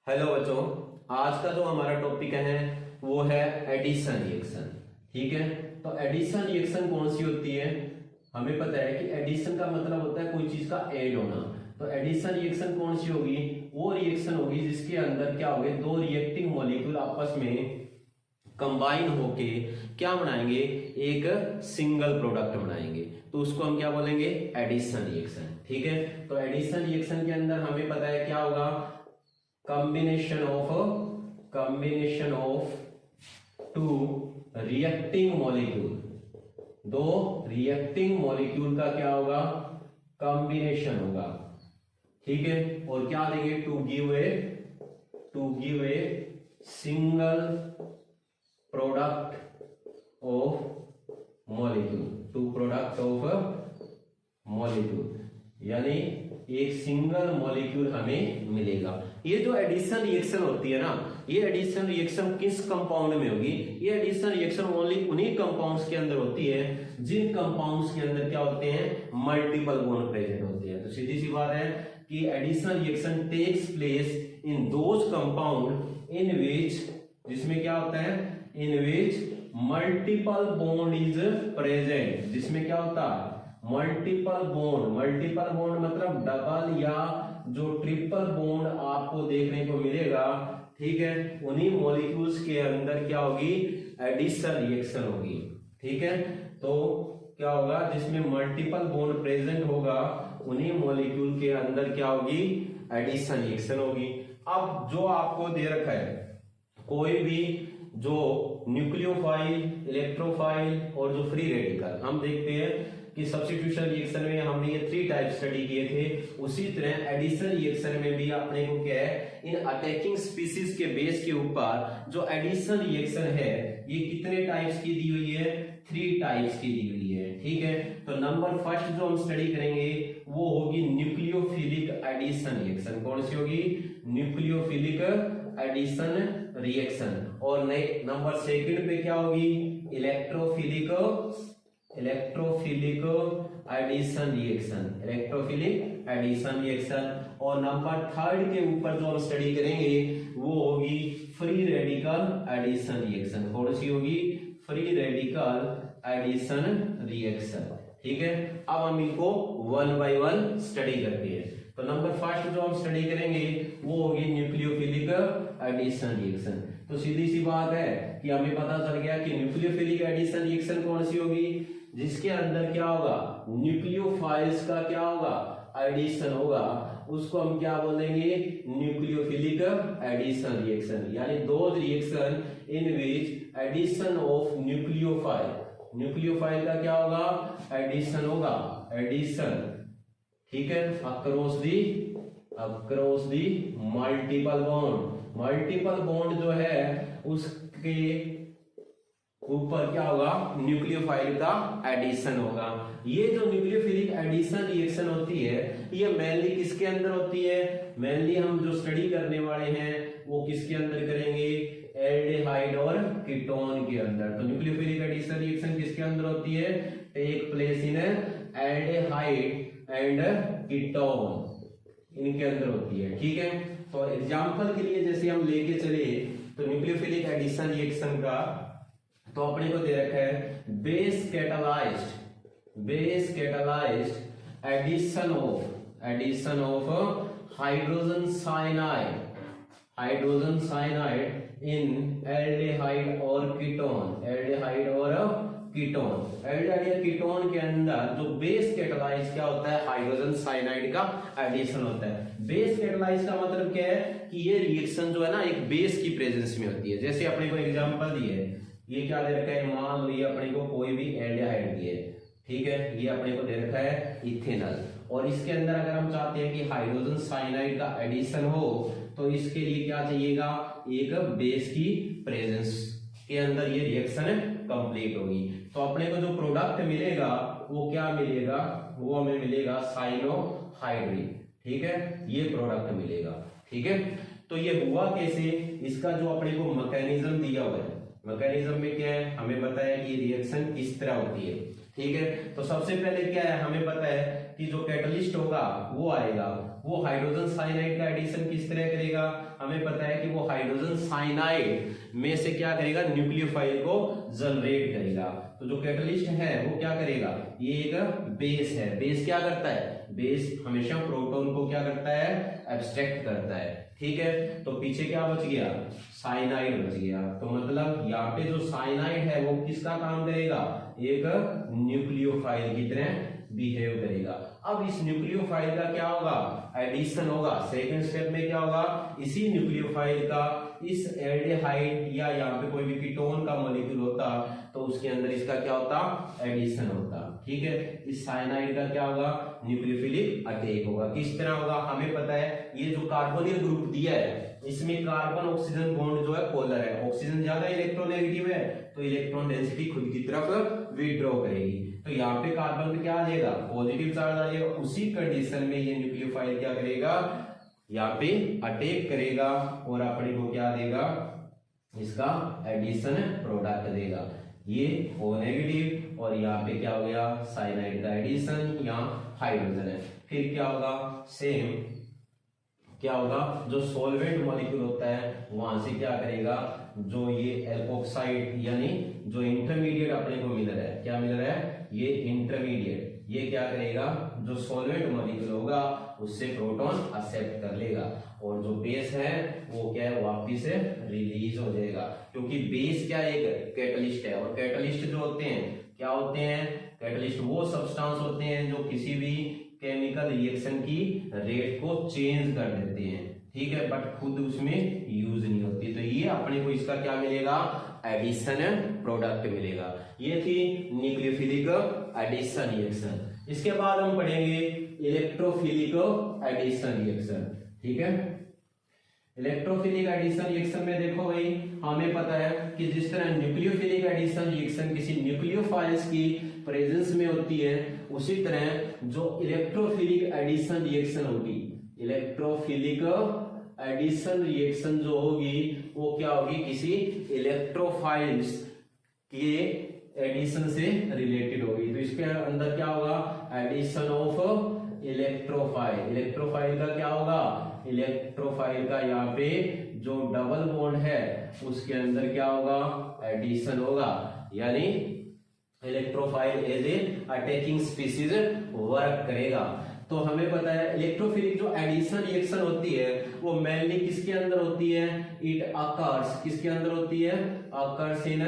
Hello बच्चों, आज का जो हमारा टॉपिक है वो है एडिशन रिएक्शन। ठीक है, तो एडिशन रिएक्शन कौन सी होती है? हमें पता है कि एडिशन का मतलब होता है कोई चीज का ऐड होना। तो एडिशन रिएक्शन कौन सी होगी? वो रिएक्शन होगी जिसके अंदर क्या होगे, दो रिएक्टिंग मॉलिक्यूल आपस में कंबाइन होके क्या बनाएंगे, एक सिंगल प्रोडक्ट बनाएंगे। तो उसको हम क्या बोलेंगे? Addition reaction. ठीक है, तो एडिशन रिएक्शन के अंदर हमें पता है क्या होगा, combination of two reacting molecule। दो रिएक्टिंग मॉलिक्यूल का क्या होगा, कॉम्बिनेशन होगा। ठीक है, और क्या देंगे, to give a single product of molecule, two product of molecule, यानी एक सिंगल मॉलिक्यूल हमें मिलेगा। ये जो एडिशन रिएक्शन होती है ना, ये एडिशन रिएक्शन किस कंपाउंड में होगी? ये एडिशन रिएक्शन ओनली उन्हीं कंपाउंड्स के अंदर होती है जिन कंपाउंड्स के अंदर क्या होते हैं, मल्टीपल बॉन्ड प्रेजेंट होते हैं। तो सीधी सी बात है कि addition reaction takes place in those compound in which, जिसमें क्या होता है, in which multiple bond is present. जिसमें क्या होता है, मल्टीपल बॉन्ड मतलब डबल या जो ट्रिपल बॉन्ड आपको देखने को मिलेगा। ठीक है, उन्हीं मॉलिक्यूल्स के अंदर क्या होगी, एडिशन रिएक्शन होगी। ठीक है, तो क्या होगा, जिसमें मल्टीपल बॉन्ड प्रेजेंट होगा उन्हीं मॉलिक्यूल के अंदर क्या होगी, एडिशन रिएक्शन होगी। अब जो आपको दे रखा है, कोई भी जो न्यूक्लियोफाइल, इलेक्ट्रोफाइल और जो फ्री रेडिकल, हम देखते हैं कि सब्स्टिट्यूशन रिएक्शन में हमने ये 3 टाइप स्टडी किए थे। उसी तरह एडिशन रिएक्शन में भी अपने को क्या है, इन अटैकिंग स्पीसीज के बेस के ऊपर जो एडिशन रिएक्शन है ये कितने टाइप्स की दी हुई है, 3 टाइप्स की दी हुई है। ठीक है, तो नंबर फर्स्ट जो हम स्टडी करेंगे वो होगी न्यूक्लियोफिलिक एडिशन रिएक्शन। कौन सी होगी? Nucleophilic addition reaction. और नंबर सेकंड पे क्या होगी, इलेक्ट्रोफिलिक एडिशन रिएक्शन। और नंबर थर्ड के ऊपर जो हम स्टडी करेंगे वो होगी फ्री रेडिकल एडिशन रिएक्शन। कौन सी होगी? Free radical addition reaction. ठीक है, अब हम इनको 1 बाय 1 स्टडी करते हैं। तो नंबर फर्स्ट जो हम स्टडी करेंगे वो होगी न्यूक्लियोफिलिक एडिशन रिएक्शन। तो सीधी सी बात है कि हमें पता चल गया कि न्यूक्लियोफिलिक एडिशन रिएक्शन कौन सी होगी, जिसके अंदर क्या होगा, न्यूक्लियोफाइल्स का क्या होगा, एडिशन होगा। उसको हम क्या बोलेंगे, न्यूक्लियोफिलिक एडिशन रिएक्शन। यानी दो reaction in which addition of nucleophile का क्या होगा, एडिशन होगा, एडिशन। ठीक है, अक्रॉस दी मल्टीपल बॉन्ड जो है उसके ऊपर क्या होगा, न्यूक्लियोफाइल का एडिशन होगा। ये जो न्यूक्लियोफिलिक एडिशन रिएक्शन होती है ये मेनली किसके अंदर होती है? मेनली हम जो स्टडी करने वाले हैं वो किसके अंदर करेंगे, एल्डिहाइड और कीटोन के अंदर। तो न्यूक्लियोफिलिक एडिशन रिएक्शन किसके अंदर होती है? Take place in aldehyde and ketone, इनके अंदर होती है। ठीक है, तो एग्जांपल के लिए जैसे हम लेके चले तो न्यूक्लियोफिलिक एडिशन रिएक्शन का तो अपने को दे रखा है base catalysed addition of hydrogen cyanide in aldehyde और कीटोन। एल्डिहाइड या कीटोन के अंदर जो बेस कैटालाइज क्या होता है, हाइड्रोजन साइनाइड का एडिशन होता है। बेस कैटालाइज का मतलब क्या है कि ये रिएक्शन जो है ना एक बेस की प्रेजेंस में होती है। जैसे अपने को एग्जांपल दी है, ये क्या दे रखा है, मान लो ये अपने को कोई भी एल्डिहाइड दी है। ठीक है, ये अपने को दे रखा है इथेनॉल, और इसके अंदर अगर हम चाहते हैं कि हाइड्रोजन साइनाइड का एडिशन हो तो इसके लिए क्या चाहिएगा, एक बेस की प्रेजेंस के अंदर ये रिएक्शन कंप्लीट होगी। तो अपने को जो प्रोडक्ट मिलेगा वो क्या मिलेगा, वो हमें मिलेगा साइनोहाइड्रिन। ठीक है, ये प्रोडक्ट मिलेगा। ठीक है, तो ये हुआ कैसे, इसका जो अपने को मैकेनिज्म दिया हुआ है, मैकेनिज्म में क्या है हमें पता है कि रिएक्शन किस तरह होती है। ठीक है, तो सबसे पहले क्या है, हमें पता है कि जो कैटलिस्ट होगा वो आएगा, वो हाइड्रोजन साइनाइड का एडिशन किस तरह करेगा, हमें पता है कि वो हाइड्रोजन साइनाइड में से क्या करेगा, न्यूक्लियोफाइल को जनरेट करेगा। तो जो कैटलिस्ट है वो क्या करेगा, ये एक बेस है। बेस क्या करता है, बेस हमेशा प्रोटॉन को क्या करता है, एब्स्ट्रैक्ट करता है। ठीक है, तो पीछे क्या बच गया, साइनाइड बच गया। तो मतलब यहाँ पे जो साइनाइड है वो किसका काम करेगा, एक न्यूक्लियोफाइल की तरह बिहेव करेगा। अब इस न्यूक्लियोफाइल का क्या होगा, एडिशन होगा। सेकंड स्टेप में क्या होगा, इसी न्यूक्लियोफाइल का इस एल्डिहाइड या यहाँ पे कोई भी कीटोन का मॉलिक्यूल होता तो उसके अंदर इसका क्या होता, एडिशन होता। ठीक है, इस साइनाइड का क्या होगा, न्यूक्लियोफिलिक अटैक होगा। किस तरह होगा, हमें पता है ये जो कार्बोनिल ग्रुप दिया है इसमें कार्बन ऑक्सीजन बॉन्ड जो है पोलर है, ऑक्सीजन ज्यादा इलेक्ट्रोनेगेटिव है तो इलेक्ट्रॉन डेंसिटी खुद की तरफ विड्रॉ करेगी। तो यहाँ पे कार्बन पे क्या आ जाएगा, पॉजिटिव चार्ज आ जाएगा। उसी कंडीशन में ये न्यूक्लियोफाइल क्या करेगा, यहाँ पे अटैक करेगा और अपने को क्या देगा, इसका एडिशन प्रोडक्ट देगा। ये O नेगेटिव और यहाँ पे क्या हो गया, साइनाइड का एडिशन, यहाँ हाइड्रोजन है। फिर क्या होगा, सेम क्या होगा, जो सॉल्वेंट मॉलिक्यूल होता है वहां से क्या करेगा, जो ये एल्कोक्साइड यानी जो इंटरमीडिएट अपने को मिल रहा है, क्या मिल रहा है, ये इंटरमीडिएट, ये क्या करेगा, जो सॉल्वेंट मॉलिक्यूल होगा उससे प्रोटॉन एक्सेप्ट कर लेगा और जो बेस है वो क्या है, वापिस रिलीज हो जाएगा। क्योंकि बेस क्या एक कैटलिस्ट है और कैटलिस्ट जो होते हैं क्या होते हैं, कैटलिस्ट वो सब्सटेंस होते हैं जो किसी भी केमिकल रिएक्शन की रेट को चेंज कर देते हैं। ठीक है, बट खुद उसमें यूज नहीं होती। तो ये अपने को इसका क्या मिलेगा, एडिशन प्रोडक्ट मिलेगा। ये थी न्यूक्लियोफिलिक एडिशन रिएक्शन। इसके बाद हम पढ़ेंगे इलेक्ट्रोफिलिक एडिशन रिएक्शन। ठीक है, इलेक्ट्रोफिलिक एडिशन रिएक्शन में देखो भाई, हमें पता है कि जिस तरह न्यूक्लियोफिलिक एडिशन रिएक्शन किसी न्यूक्लियोफाइल्स की प्रेजेंस में होती है, उसी तरह जो इलेक्ट्रोफिलिक एडिशन रिएक्शन होगी, इलेक्ट्रोफिलिक एडिशन रिएक्शन जो होगी वो क्या होगी, किसी इलेक्ट्रोफाइल्स के एडिशन से रिलेटेड होगी। तो इसके अंदर क्या होगा, एडिशन ऑफ इलेक्ट्रोफाइल। इलेक्ट्रोफाइल का क्या होगा, इलेक्ट्रोफाइल का यहाँ पे जो डबल बॉन्ड है उसके अंदर क्या होगा, एडिशन होगा। यानी electrophile as a attacking species work करेगा। तो हमें पता है इलेक्ट्रोफिलिक जो एडिशन रिएक्शन होती है वो मेनली किसके अंदर होती है, इट अकर्स, किसके अंदर होती है, occurs in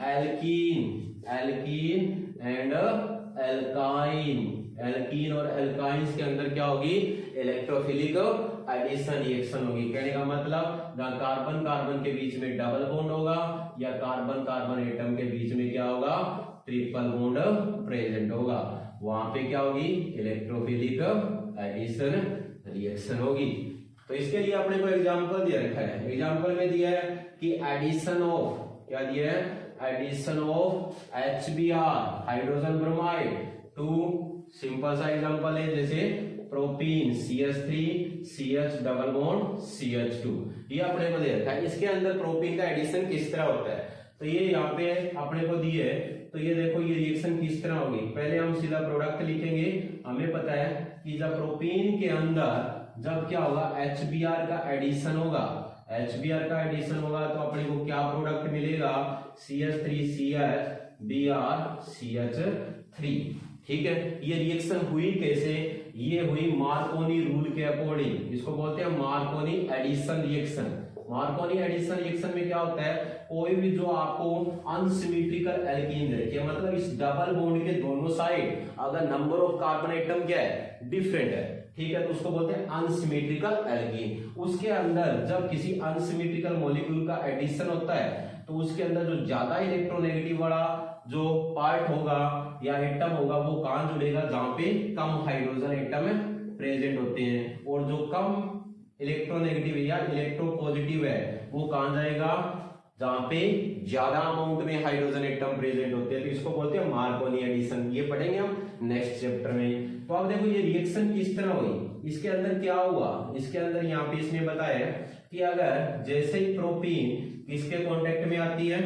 alkene, alkene and alkyne. Alkene और एल्काइंस के अंदर क्या होगी, इलेक्ट्रोफिलिक एडिशन रिएक्शन होगी। कहने का मतलब जहां कार्बन कार्बन के बीच में डबल बॉन्ड होगा या कार्बन कार्बन एटम के बीच में क्या होगा, ट्रिपल बॉन्ड प्रेजेंट होगा, वहां पे क्या होगी, इलेक्ट्रोफिलिक एडिशन रिएक्शन होगी। तो इसके लिए अपने को एग्जांपल दिया रखा है। एग्जांपल में दिया है कि एडिशन ऑफ, क्या दिया है, addition of HBr hydrogen bromide to, simple सा एग्जांपल है जैसे propene CH3 CH double bond CH2, ये अपने को दे रखा है। इसके अंदर प्रोपीन का एडिशन किस तरह होता है, तो ये यहाँ पे अपने को दिए है। तो ये देखो ये रिएक्शन किस तरह होगी, पहले हम सीधा प्रोडक्ट लिखेंगे। हमें पता है कि जब प्रोपीन के अंदर जब क्या होगा, HBr का एडिशन होगा, HBr का एडिशन होगा तो अपने को क्या प्रोडक्ट मिलेगा, CH3CH Br CH3। ठीक है, ये रिएक्शन हुई कैसे, ये हुई मार्कोनी रूल के अकॉर्डिंग, इसको बोलते हैं Markovnikov addition reaction. Markovnikov addition reaction में क्या होता है, कोई भी जो आपको अनसिमेट्रिकल एल्कीन रखे, मतलब इस डबल बॉन्ड के दोनों साइड अगर नंबर ऑफ कार्बन एटम क्या है, डिफरेंट है, ठीक है, तो उसको बोलते हैं अनसिमेट्रिकल एल्कीन। उसके अंदर जब किसी अनसिमेट्रिकल मॉलिक्यूल का एडिशन होता है तो उसके अंदर जो ज्यादा इलेक्ट्रोनेगेटिव वाला जो पार्ट होगा या एटम होगा वो कहां जुड़ेगा, जहां पे कम हाइड्रोजन एटम प्रेजेंट होते हैं, और जो कम इलेक्ट्रोनेगेटिव या इलेक्ट्रोपॉजिटिव है वो कहां जाएगा, जहां पे ज्यादा अमाउंट में हाइड्रोजन एटम प्रेजेंट होते हैं। तो इसको बोलते हैं मार्कोनी एडिशन। ये पढ़ेंगे हम नेक्स्ट चैप्टर में। तो अब देखो ये रिएक्शन किस तरह हुई, इसके अंदर क्या हुआ, इसके अंदर यहाँ पे इसने बताया कि अगर जैसे ही प्रोपीन किसके कांटेक्ट में आती है,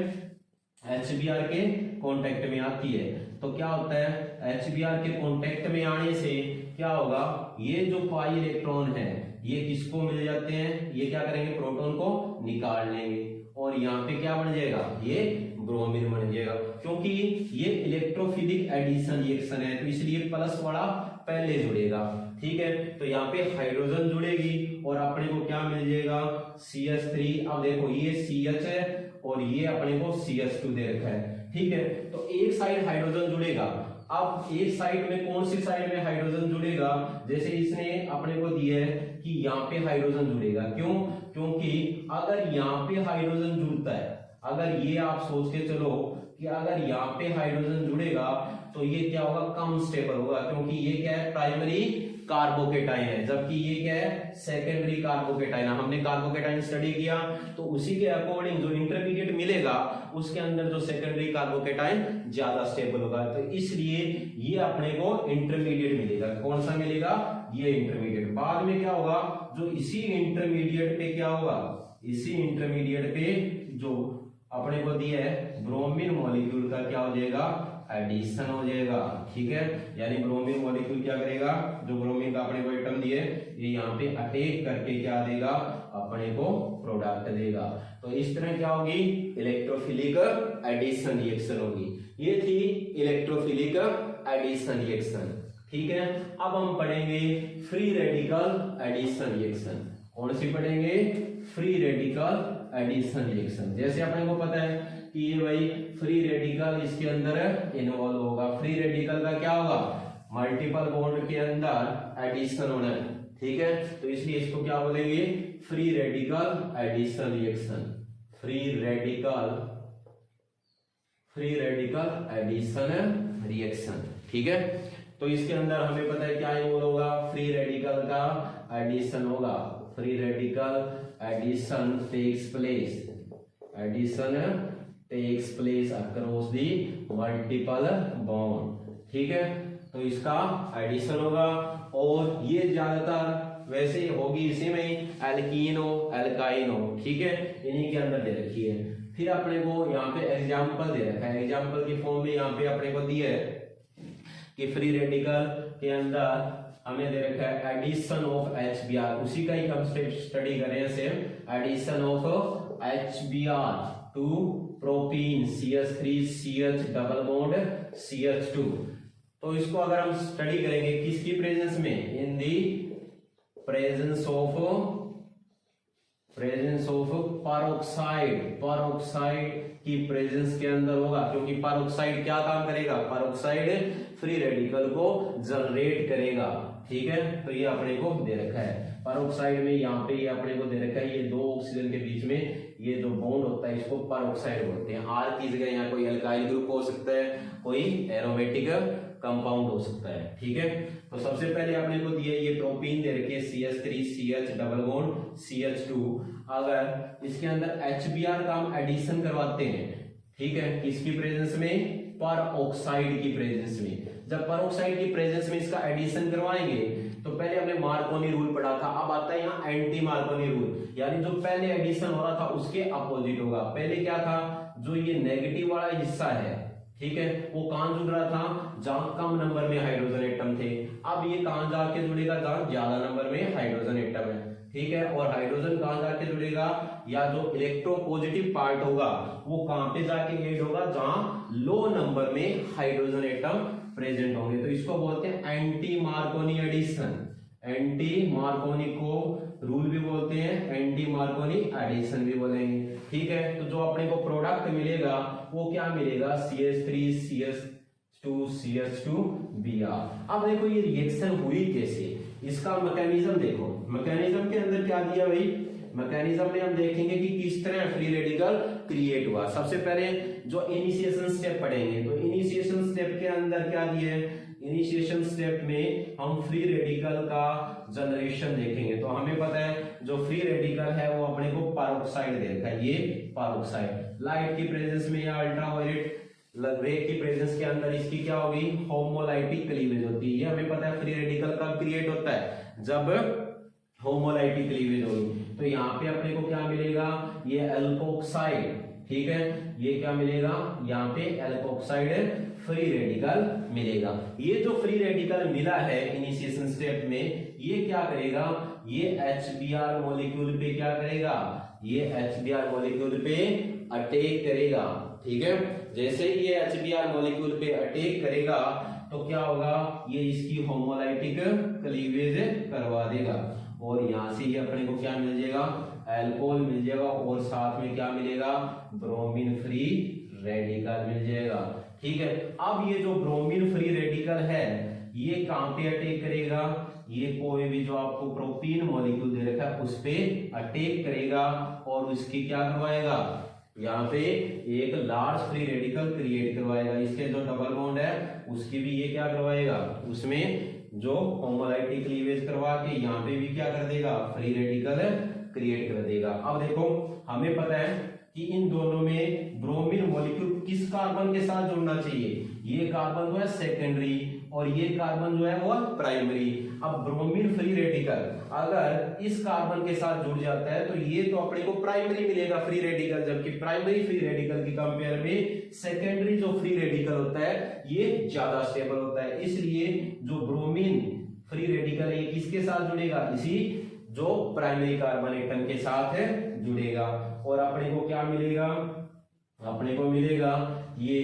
HBr के कांटेक्ट में आती है, तो क्या होता है, HBr के कांटेक्ट में आने से क्या होगा, ये जो पाई इलेक्ट्रॉन है ये किसको मिल जाते हैं, ये क्या करेंगे, प्रोटॉन को निकाल लेंगे और यहाँ पे क्या बन जाएगा, ये ब्रोमीन बन जाएगा। क्योंकि ये इलेक्ट्रोफिलिक एडिशन रिएक्शन है तो इसलिए प्लस वाला पहले जुड़ेगा, ठीक है। तो यहाँ पे हाइड्रोजन जुड़ेगी और अपने को क्या मिल जाएगा, CH3। अब देखो ये CH है और ये अपने को CH2 दे रखा है, ठीक है। तो एक साइड हाइड्रोजन जुड़ेगा। अब एक साइड में, कौन सी साइड में हाइड्रोजन जुड़ेगा, जैसे इसने अपने को दिया है कि यहाँ पे हाइड्रोजन जुड़ेगा। क्यों, क्योंकि अगर यहाँ पे हाइड्रोजन जुड़ता है, अगर ये आप सोच के चलो कि अगर यहाँ पे हाइड्रोजन जुड़ेगा तो ये क्या होगा, कम स्टेबल होगा, क्योंकि ये क्या है, प्राइमरी कार्बोकेटाइन है, जबकि ये क्या है, सेकेंडरी कार्बोकेटाइन। हमने कार्बोकेटाइन स्टडी किया तो उसी के अकॉर्डिंग जो इंटरमीडिएट मिलेगा उसके अंदर जो सेकेंडरी कार्बोकेटाइन ज्यादा स्टेबल होगा, तो इसलिए ये अपने को इंटरमीडिएट मिलेगा। कौन सा मिलेगा, ये इंटरमीडिएट। बाद में क्या होगा, जो इसी इंटरमीडिएट पे क्या होगा, इसी इंटरमीडिएट पे जो अपने को दिया है ब्रोमीन मॉलिक्यूल का क्या हो जाएगा, एडिशन हो जाएगा, ठीक है। यानी ब्रोमीन मॉलिक्यूल क्या करेगा, जो ब्रोमीन का अपने को एटम दिए ये यहाँ पे अटैक करके क्या देगा, अपने को प्रोडक्ट देगा। तो इस तरह क्या होगी, इलेक्ट्रोफिलिक एडिशन रिएक्शन होगी। ये थी इलेक्ट्रोफिलिक एडिशन रिएक्शन, ठीक है। अब हम पढ़ेंगे फ्री रेडिकल एडिशन रिएक्शन। कौन सी पढ़ेंगे, फ्री रेडिकल एडिशन रिएक्शन। जैसे अपने को पता है कि ये भाई फ्री रेडिकल इसके अंदर इन्वॉल्व होगा। फ्री रेडिकल का क्या होगा, मल्टीपल बॉन्ड के अंदर एडिशन होना है, ठीक है। तो इसलिए इसको क्या बोलेंगे, free radical addition reaction. Free radical addition reaction, ठीक है। तो इसके अंदर हमें पता है क्या इन्वॉल्व होगा, फ्री रेडिकल का एडिशन होगा। Free radical addition takes place across the multiple bond, ठीक है। तो इसका एडिशन होगा और ये ज्यादातर वैसे होगी इसी में ही, एल्कीन हो, एल्काइन हो, ठीक है, इन्हीं के अंदर दे रखी है। फिर अपने को यहाँ पे एग्जाम्पल दे रखा है, एग्जाम्पल की फॉर्म में यहाँ पे अपने को दिया है कि फ्री रेडिकल के अंदर हमें दे रखा है एडिशन ऑफ HBr, उसी का ही हम स्टडी कर रहे हैं same, addition of HBr to propene CH3CH double bond CH2। तो इसको अगर हम स्टडी करेंगे किसकी प्रेजेंस में, इन दी प्रेजेंस ऑफ पेरोक्साइड की प्रेजेंस के अंदर होगा, क्योंकि पेरोक्साइड क्या काम करेगा, पेरोक्साइड फ्री रेडिकल को जनरेट करेगा, ठीक है। तो ये अपने को दे रखा है पेरोक्साइड में, यहाँ पे ये अपने को दे रखा है, ये दो ऑक्सीजन के बीच में ये जो बॉन्ड होता है इसको पेरोक्साइड बोलते हैं। R की जगह यहाँ कोई अल्काइल ग्रुप हो सकता है, कोई एरोमेटिक कंपाउंड हो सकता है, ठीक है। तो सबसे पहले अपने को दिया ये प्रोपीन दे रखी है CH3CH डबल बॉन्ड CH2। अगर इसके अंदर HBr का हम एडिशन करवाते हैं, ठीक है, किसकी प्रेजेंस में, पेरोक्साइड की प्रेजेंस में। जब पेरोक्साइड की प्रेजेंस में इसका एडिशन करवाएंगे तो पहले हमने मार्कोनी रूल पढ़ा था, अब आता है यहाँ एंटी मार्कोनी रूल, यानी जो पहले एडिशन हो रहा था उसके अपोजिट होगा। पहले क्या था, जो ये नेगेटिव वाला हिस्सा है, ठीक है, वो कहां जुड़ रहा था, जहां कम नंबर में हाइड्रोजन एटम थे। अब ये कहां जाके जुड़ेगा, जहां ज्यादा नंबर में हाइड्रोजन एटम है, ठीक है। और हाइड्रोजन कहां जाके जुड़ेगा, या जो इलेक्ट्रोपॉजिटिव पार्ट होगा वो कहां पे जाके ऐड होगा, जहां लो नंबर में हाइड्रोजन एटम प्रेजेंट होंगे। तो इसको बोलते हैं anti Markovnikov addition. Anti Markovnikov को रूल भी बोलते हैं, एंटी मार्कोनी एडिशन भी बोलेंगे, ठीक है। तो जो अपने को प्रोडक्ट मिलेगा वो क्या मिलेगा, CH3CH2CH2Br। अब देखो ये रिएक्शन हुई कैसे, इसका मैकेनिज्म देखो। मैकेनिज्म के अंदर क्या दिया भाई, मैकेनिज्म में हम देखेंगे कि किस तरह फ्री रेडिकल क्रिएट हुआ। सबसे पहले जो इनिशिएशन स्टेप पढ़ेंगे, तो इनिशिएशन स्टेप के अंदर क्या दिए है, इनिशिएशन स्टेप में हम फ्री रेडिकल का जनरेशन देखेंगे। तो हमें पता है जो फ्री रेडिकल है वो अपने को पेरोक्साइड दे रखा है, ये पेरोक्साइड। लाइट की प्रेजेंस में या अल्ट्रावायलेट रे की प्रेजेंस के अंदर इसकी क्या होगी, होमोलाइटिक क्लीवेज होती है। ये हमें पता है फ्री रेडिकल कब क्रिएट होता है, जब होमोलाइटिक क्लीवेज होगी। तो यहाँ पे अपने को क्या मिलेगा, ये एल्कोक्साइड, ठीक है, ये क्या मिलेगा, यहाँ पे एल्कोक्साइड फ्री रेडिकल मिलेगा। ये जो फ्री रेडिकल मिला है इनिशिएशन स्टेप में, ये क्या करेगा, ये HBr मॉलिक्यूल पे क्या करेगा, ये HBr मॉलिक्यूल पे अटैक करेगा। ठीक है, जैसे ही ये HBr मॉलिक्यूल पे अटैक करेगा तो क्या होगा, ये इसकी होमोलाइटिक क्लीवेज करवा देगा और यहां से ये अपने को क्या मिल जाएगा, अल्कोहल मिल जाएगा और साथ में क्या मिलेगा, ब्रोमीन फ्री रेडिकल मिल जाएगा। ठीक है, अब ये जो ब्रोमीन फ्री रेडिकल है ये कहां पे अटैक करेगा, ये कोई भी जो आपको प्रोपीन मॉलिक्यूल दे रखा है उस पे अटैक करेगा और उसकी क्या करवाएगा, यहाँ पे एक लार्ज फ्री रेडिकल क्रिएट करवाएगा। इसके जो डबल बॉन्ड है उसकी भी ये क्या करवाएगा, उसमें जो होमोलाइटिक क्लीवेज करवा के यहाँ पे भी क्या कर देगा, फ्री रेडिकल क्रिएट कर देगा। अब देखो हमें पता है कि इन दोनों में ब्रोमीन मॉलिक्यूल किस कार्बन के साथ जुड़ना चाहिए, ये कार्बन जो है सेकेंडरी और ये कार्बन जो है वो प्राइमरी। अब ब्रोमीन फ्री रेडिकल अगर इस कार्बन के साथ जुड़ जाता है तो ये तो अपने को प्राइमरी मिलेगा फ्री रेडिकल, जबकि प्राइमरी फ्री रेडिकल की कंपेयर में सेकेंडरी जो फ्री रेडिकल होता है ये ज्यादा स्टेबल होता है। इसलिए जो ब्रोमीन फ्री रेडिकल है ये किसके साथ जुड़ेगा, इसी जो प्राइमरी कार्बन एटम के साथ जुड़ेगा और अपने को क्या मिलेगा, अपने को मिलेगा ये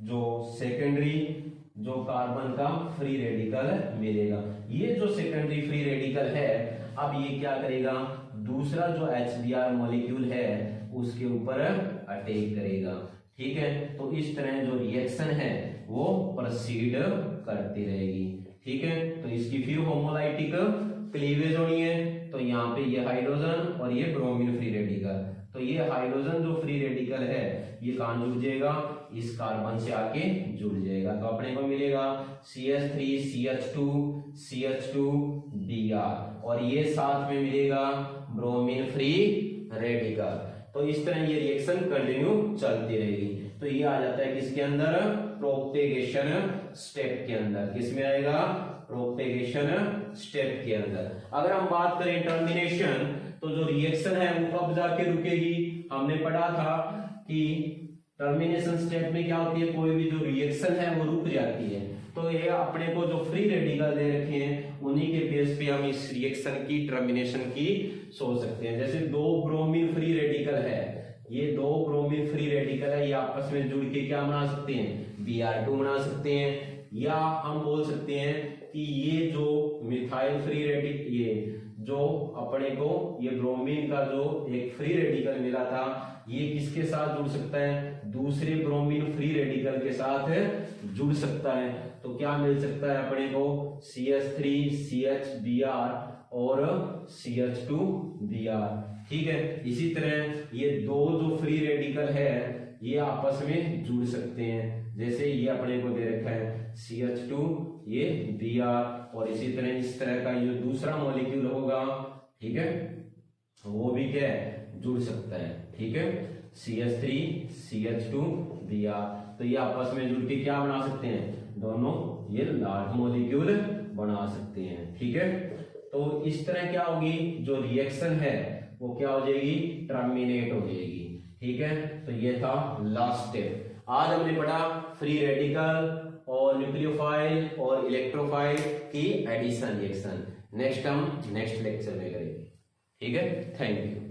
जो सेकेंडरी जो कार्बन का फ्री रेडिकल मिलेगा। ये जो सेकेंडरी फ्री रेडिकल है अब ये क्या करेगा, दूसरा जो HBr मॉलिक्यूल है उसके ऊपर अटैक करेगा। ठीक है, तो इस तरह जो रिएक्शन है वो प्रोसीड करती रहेगी। ठीक है, तो इसकी फिर होमोलाइटिक क्लीवेज होनी है, तो यहाँ पे ये हाइड्रोजन और ये ब्रोमीन फ्री रेडिकल, तो ये हाइड्रोजन जो फ्री रेडिकल है ये कहां जुड़ जाएगा, इस कार्बन से आके जुड़ जाएगा। तो अपने को मिलेगा CH3 CH2 Br और ये साथ में मिलेगा ब्रोमीन फ्री रेडिकल। तो इस तरह ये रिएक्शन कंटिन्यू चलती रहेगी। तो ये आ जाता है किसके अंदर, प्रोपेगेशन स्टेप के अंदर। किसमें आएगा, प्रोपेगेशन स्टेप के अंदर। अगर हम बात करें टर्मिनेशन, तो जो रिएक्शन है वो कब जाके रुकेगी, हमने पढ़ा था कि टर्मिनेशन स्टेप में क्या होती है, कोई भी जो रिएक्शन है वो रुक जाती है। तो ये अपने को जो फ्री रेडिकल दे रखे हैं उन्हीं के बेस पे हम इस रिएक्शन की टर्मिनेशन की सोच सकते हैं। जैसे दो ब्रोमीन फ्री रेडिकल है, ये दो ब्रोमीन फ्री रेडिकल है, ये आपस में जुड़ के क्या बना सकते हैं, Br2 बना सकते हैं। या हम बोल सकते हैं कि ये जो मिथाइल फ्री रेडिकल, ये जो अपने को ये ब्रोमीन का जो एक फ्री रेडिकल मिला था ये किसके साथ जुड़ सकता है, दूसरे ब्रोमीन फ्री रेडिकल के साथ जुड़ सकता है। तो क्या मिल सकता है अपने को, CH3 CHBr और CH2Br। ठीक है, इसी तरह ये दो जो फ्री रेडिकल है ये आपस में जुड़ सकते हैं। जैसे ये अपने को दे रखा है CH2 ये Br और इसी तरह इस तरह का ये दूसरा मॉलिक्यूल होगा, ठीक है, वो भी क्या है, जुड़ सकता है। ठीक है, CH3 CH2 Br, तो ये आपस में जुड़ के क्या बना सकते हैं, दोनों ये लार्ज मॉलिक्यूल बना सकते हैं। ठीक है, तो इस तरह क्या होगी, जो रिएक्शन है वो क्या हो जाएगी, टर्मिनेट हो जाएगी। ठीक है, तो ये था लास्ट स्टेप। आज हमने पढ़ा फ्री रेडिकल और न्यूक्लियोफाइल और इलेक्ट्रोफाइल की एडिशन रिएक्शन। नेक्स्ट हम नेक्स्ट लेक्चर में करेंगे। ठीक है, थैंक यू।